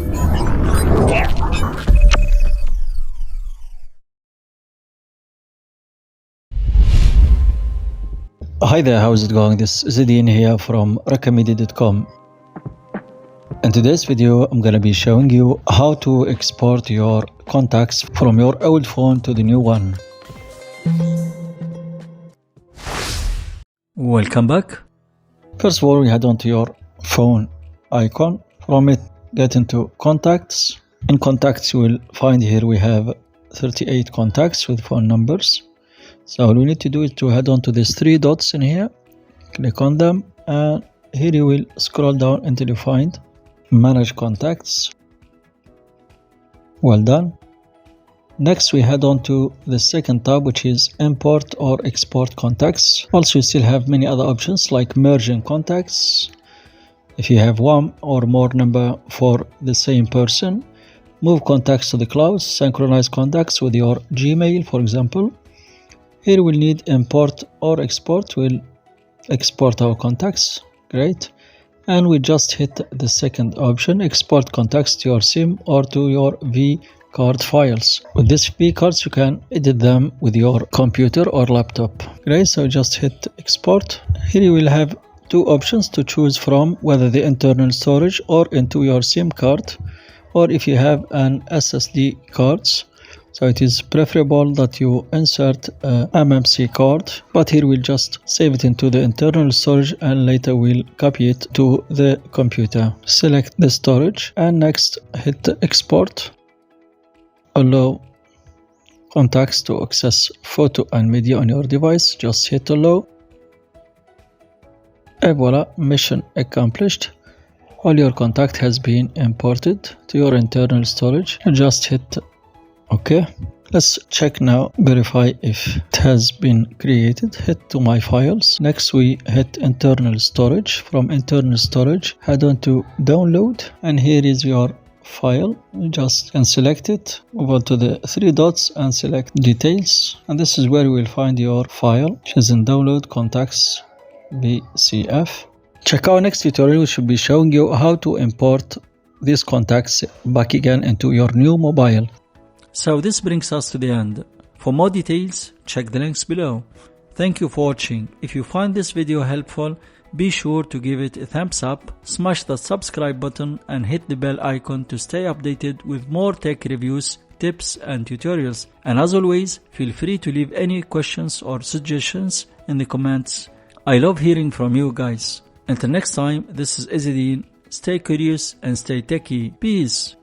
Hi there, how's it going? This is Zidane here from Raqmedia.com. In today's video, I'm gonna be showing you how to export your contacts from your old phone to the new one. Welcome back. First of all, we head on to your phone icon. From it, get into contacts. In contacts, you will find here we have 38 contacts with phone numbers. So all we need to do is to head on to these three dots in here, click on them, and here you will scroll down until you find manage contacts. Well done. Next we head on to the second tab, which is import or export contacts. Also you still have many other options like merging contacts if you have one or more number for the same person, move contacts to the cloud, synchronize contacts with your Gmail, for example. Here we'll need import or export. We'll export our contacts. Great. And we just hit the second option, export contacts to your SIM or to your V card files. With this V cards, you can edit them with your computer or laptop. Great. So just hit export. Here you will have two options to choose from, whether the internal storage or into your SIM card, or if you have an SSD cards. So it is preferable that you insert a MMC card, but here we'll just save it into the internal storage and later we'll copy it to the computer. Select the storage and next hit export. Allow contacts to access photo and media on your device. Just hit allow. And voila, mission accomplished. All your contact has been imported to your internal storage. Just hit OK. Let's check now, verify if it has been created. Hit to my files. Next we hit internal storage. From internal storage, head on to download, and here is your file. You just can select it, move on to the three dots and select details, and this is where you will find your file, which is in download contacts VCF. Check our next tutorial, which will be showing you how to import these contacts back again into your new mobile. So this brings us to the end. For more details, check the links below. Thank you for watching. If you find this video helpful, be sure to give it a thumbs up, smash the subscribe button and hit the bell icon to stay updated with more tech reviews, tips and tutorials. And as always, feel free to leave any questions or suggestions in the comments. I love hearing from you guys. Until next time, this is Zidane. Stay curious and stay techy. Peace.